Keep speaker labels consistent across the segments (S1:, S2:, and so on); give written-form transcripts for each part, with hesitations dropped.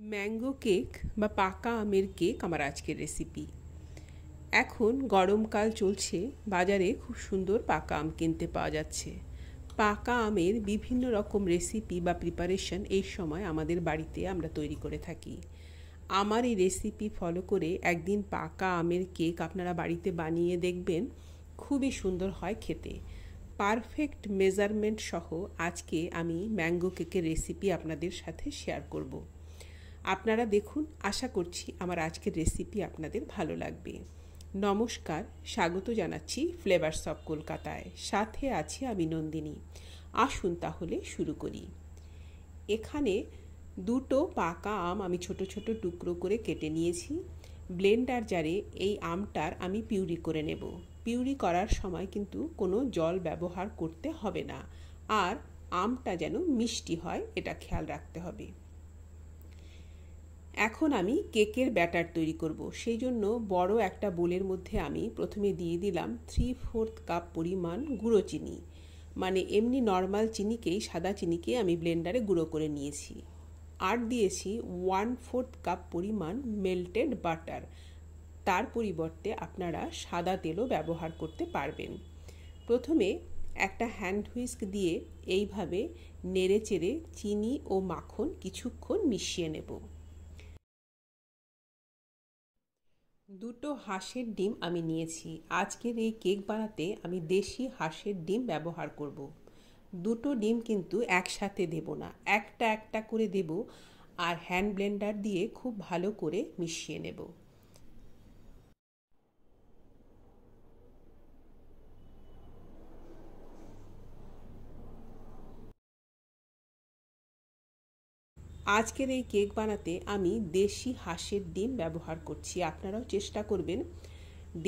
S1: Mango cake বা পাকা আমের কেক আমার আজকের রেসিপি। এখন গরমকাল চলছে, বাজারে খুব সুন্দর পাকা আম কিনতে পাওয়া যাচ্ছে। পাকা আমের বিভিন্ন রকম রেসিপি বা প্রিপারেশন এই সময় আমাদের বাড়িতে আমরা তৈরি করে থাকি। আমার এই রেসিপি ফলো করে একদিন পাকা আমের কেক আপনারা বাড়িতে বানিয়ে দেখবেন, খুবই সুন্দর হয় খেতে। পারফেক্ট মেজারমেন্ট সহ আজকে আমি ম্যাঙ্গো কেকের রেসিপি আপনাদের সাথে শেয়ার করব। আপনারা দেখুন, আশা করছি আমার আজকের রেসিপি আপনাদের ভালো লাগবে। নমস্কার, স্বাগত জানাচ্ছি ফ্লেভারস অফ কলকাতায়। সাথে আছি আমি নন্দিনী। আসুন তাহলে শুরু করি। এখানে দুটো পাকা আম আমি ছোট ছোট টুকরো করে কেটে নিয়েছি। ব্লেন্ডার জারে এই আমটার আমি পিউরি করে নেব। পিউরি করার সময় কিন্তু কোনো জল ব্যবহার করতে হবে না, আর আমটা যেন মিষ্টি হয় এটা খেয়াল রাখতে হবে। এখন আমি কেকের ব্যাটার তৈরি করব। সেই জন্য বড় একটা বোলের মধ্যে আমি প্রথমে দিয়ে দিলাম 3/4 কাপ পরিমাণ গুঁড়ো চিনি, মানে এমনি নর্মাল চিনিকেই, সাদা চিনিকে আমি ব্লেন্ডারে গুঁড়ো করে নিয়েছি। আর দিয়েছি 1/4 কাপ পরিমাণ মেল্টেড বাটার। তার পরিবর্তে আপনারা সাদা তেলও ব্যবহার করতে পারবেন। প্রথমে একটা হ্যান্ড হুইস্ক দিয়ে এইভাবে নেড়ে চেড়ে চিনি ও মাখন কিছুক্ষণ মিশিয়ে নেব। দুটো হাঁসের ডিম আমি নিয়েছি। আজকের এই কেক বানাতে আমি দেশি হাঁসের ডিম ব্যবহার করব। দুটো ডিম কিন্তু একসাথে দেব না, একটা একটা করে দেব, আর হ্যান্ড ব্লেন্ডার দিয়ে খুব ভালো করে মিশিয়ে নেব। আজকের এই কেক বানাতে আমি দেশি হাঁসের ডিম ব্যবহার করছি। আপনারাও চেষ্টা করবেন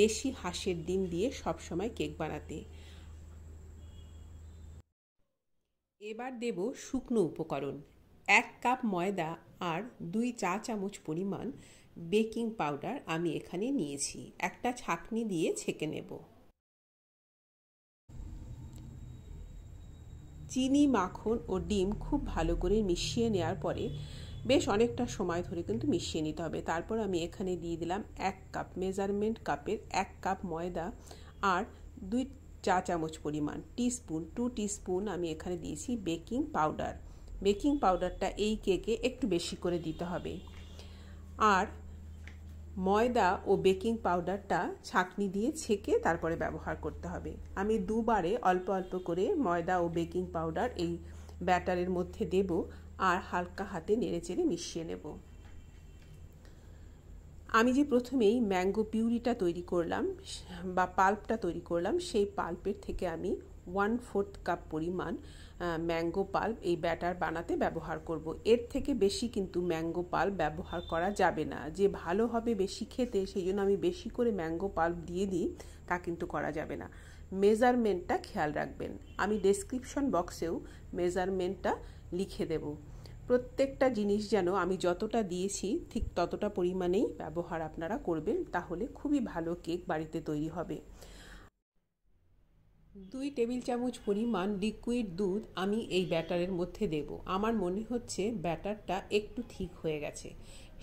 S1: দেশি হাঁসের ডিম দিয়ে সবসময় কেক বানাতে। এবার দেব শুকনো উপকরণ। 1 কাপ ময়দা আর 2 চা চামচ পরিমাণ বেকিং পাউডার আমি এখানে নিয়েছি। একটা ছাঁকনি দিয়ে ছেঁকে নেব। চিনি, মাখন ও ডিম খুব ভালো করে মিশিয়ে নেওয়ার পরে বেশ অনেকটা সময় ধরে কিন্তু মিশিয়ে নিতে হবে। তারপর আমি এখানে দিয়ে দিলাম 1 কাপ, মেজারমেন্ট কাপের 1 কাপ ময়দা আর 2 চা চামচ পরিমাণ, টিস্পুন 2 টিস্পুন আমি এখানে দিয়েছি বেকিং পাউডার। বেকিং পাউডারটা এই কেকে একটু বেশি করে দিতে হবে। আর ময়দা ও বেকিং পাউডারটা ছাঁকনি দিয়ে ছেঁকে তারপরে ব্যবহার করতে হবে। আমি দুবারে অল্প অল্প করে ময়দা ও বেকিং পাউডার এই ব্যাটারের মধ্যে দেব, আর হালকা হাতে নেড়েচেড়ে মিশিয়ে নেব। আমি যে প্রথমেই ম্যাঙ্গো পিউরিটা তৈরি করলাম বা পাল্পটা তৈরি করলাম, সেই পাল্পের থেকে আমি 1/4 কাপ পরিমাণ ম্যাঙ্গো পাল্প এই ব্যাটার বানাতে ব্যবহার করব। এর থেকে বেশি কিন্তু ম্যাঙ্গো পাল্প ব্যবহার করা যাবে না। যে ভালো হবে বেশি খেতে, সেই জন্য আমি বেশি করে ম্যাঙ্গো পাল্প দিয়ে দিই, তা কিন্তু করা যাবে না। মেজারমেন্টটা খেয়াল রাখবেন। আমি ডেসক্রিপশন বক্সেও মেজারমেন্টটা লিখে দেব। প্রত্যেকটা জিনিস যেন আমি যতটা দিয়েছি ঠিক ততটা পরিমাণেই ব্যবহার আপনারা করবেন, তাহলে খুবই ভালো কেক বাড়িতে তৈরি হবে। 2 টেবিল চামচ পরিমাণ লিকুইড দুধ আমি এই ব্যাটারের মধ্যে দেব। আমার মনে হচ্ছে ব্যাটারটা একটু ঠিক হয়ে গেছে,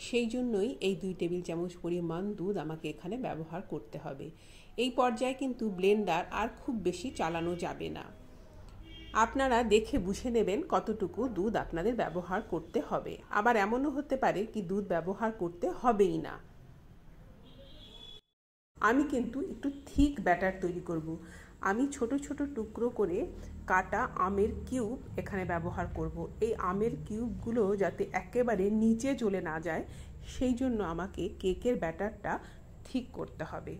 S1: সেই জন্যই এই 2 টেবিল চামচ পরিমাণ দুধ আমাকে এখানে ব্যবহার করতে হবে। এই পর্যায়ে কিন্তু ব্লেন্ডার আর খুব বেশি চালানো যাবে না। আপনারা দেখে বুঝে নেবেন কতটুকু দুধ আপনাদের ব্যবহার করতে হবে। আবার এমনও হতে পারে কি দুধ ব্যবহার করতে হবেই না। আমি কিন্তু একটু থিক ব্যাটার তৈরি করব। আমি ছোট ছোট টুকরো করে কাটা আমের কিউব এখানে ব্যবহার করব। এই আমের কিউবগুলো যাতে একেবারে নিচে চলে না যায়, সেই জন্য আমাকে কেকের ব্যাটারটা ঠিক করতে হবে।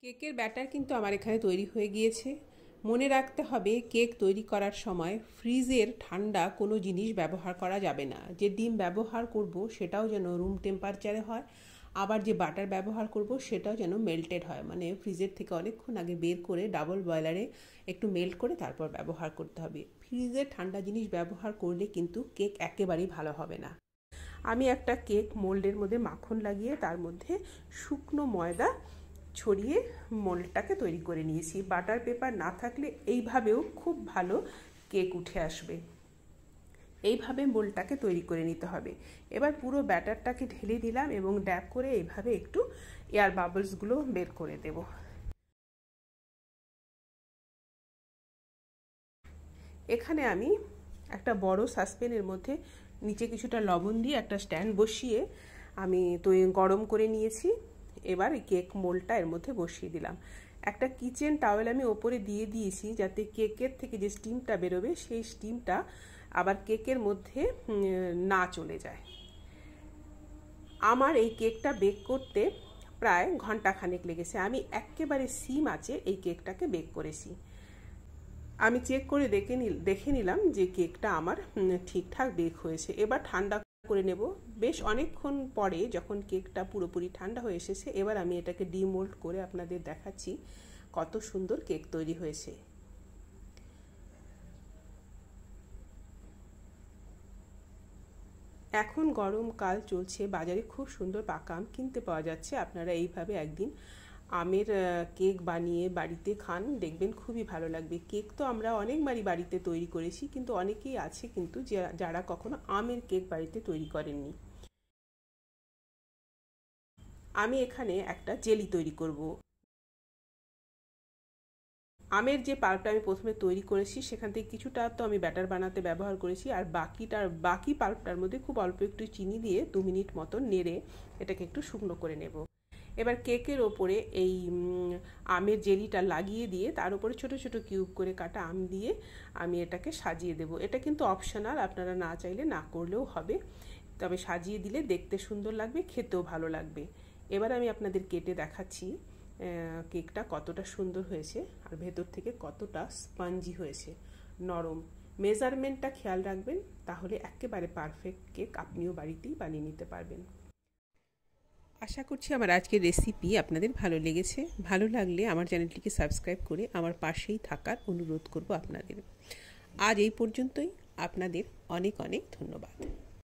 S1: কেকের ব্যাটার কিন্তু আমার এখানে তৈরি হয়ে গিয়েছে। মনে রাখতে হবে কেক তৈরি করার সময় ফ্রিজের ঠান্ডা কোনো জিনিস ব্যবহার করা যাবে না। যে ডিম ব্যবহার করব সেটাও যেন রুম টেম্পারেচারে হয়, আবার যে বাটার ব্যবহার করব সেটাও যেন মেল্টেড হয়, মানে ফ্রিজের থেকে অনেকক্ষণ আগে বের করে ডাবল বয়লারে একটু মেল্ট করে তারপর ব্যবহার করতে হবে। ফ্রিজের ঠান্ডা জিনিস ব্যবহার করলে কিন্তু কেক একেবারেই ভালো হবে না। আমি একটা কেক মোল্ডের মধ্যে মাখন লাগিয়ে তার মধ্যে শুকনো ময়দা ছড়িয়ে মোল্ডটাকে তৈরি করে নিয়েছি। বাটার পেপার না থাকলে এইভাবেও খুব ভালো কেক উঠে আসবে। এইভাবে মোল্ডটাকে তৈরি করে নিতে হবে। এবার পুরো ব্যাটারটাকে ঢেলে দিলাম এবং ড্যাব করে এইভাবে একটু এয়ার বাবলসগুলো বের করে দেব। এখানে আমি একটা বড় সসপ্যানের মধ্যে নিচে কিছুটা লবণ দিয়ে একটা স্ট্যান্ড বসিয়ে আমি গরম করে নিয়েছি। এবার এই কেক মোল্ডটা এর মধ্যে বসিয়ে দিলাম। একটা কিচেন টাওয়েল আমি ওপরে দিয়ে দিয়েছি, যাতে কেকের থেকে যে স্টিমটা বেরোবে সেই স্টিমটা আবার কেকের মধ্যে না চলে যায়। আমার এই কেকটা বেক করতে প্রায় ঘন্টাখানেক লেগেছে। আমি একেবারে সিম আঁচে এই কেকটাকে বেক করেছি। আমি চেক করে দেখে নিলাম যে কেকটা আমার ঠিকঠাক বেক হয়েছে। এবার ঠান্ডা করে নেব। বেশ অনেকক্ষণ পরে যখন কেকটা পুরোপুরি ঠান্ডা হয়ে এসেছে, এবার আমি এটাকে ডিমোল্ড করে আপনাদের দেখাচ্ছি কত সুন্দর কেক তৈরি হয়েছে। এখন গরমকাল চলছে, বাজারে খুব সুন্দর পাকা আম কিনতে পাওয়া যাচ্ছে। আপনারা এইভাবে একদিন আমের কেক বানিয়ে বাড়িতে খান, দেখবেন খুবই ভালো লাগবে। কেক তো আমরা অনেকবারই বাড়িতে তৈরি করেছি, কিন্তু অনেকেই আছে কিন্তু যারা কখনো আমের কেক বাড়িতে তৈরি করেননি। আমি এখানে একটা জেলি তৈরি করব। আমের যে পাল্পটা আমি প্রথমে তৈরি করেছি সেখান থেকে কিছুটা তো আমি ব্যাটার বানাতে ব্যবহার করেছি, আর বাকি পাল্পটার মধ্যে খুব অল্প একটু চিনি দিয়ে 2 মিনিট মতো নেড়ে এটাকে একটু শুকনো করে নেব। এবার কেকের ওপরে এই আমের জেলিটা লাগিয়ে দিয়ে তার উপরে ছোট ছোট কিউব করে কাটা আম দিয়ে আমি এটাকে সাজিয়ে দেব। এটা কিন্তু অপশনাল, আপনারা না চাইলে না করলেও হবে, তবে সাজিয়ে দিলে দেখতে সুন্দর লাগবে, খেতেও ভালো লাগবে। এবার আমি আপনাদের কেটে দেখাচ্ছি কেকটা কতটা সুন্দর হয়েছে আর ভেতর থেকে কতটা স্পঞ্জি হয়েছে, নরম। মেজারমেন্টটা খেয়াল রাখবেন, তাহলে একেবারে পারফেক্ট কেক আপনিও বাড়িতেই বানিয়ে নিতে পারবেন। আশা করছি আমার আজকের রেসিপি আপনাদের ভালো লেগেছে। ভালো লাগলে আমার চ্যানেলটিকে সাবস্ক্রাইব করে আমার পাশেই থাকার অনুরোধ করব আপনাদের। আজ এই পর্যন্তই। আপনাদের অনেক অনেক ধন্যবাদ।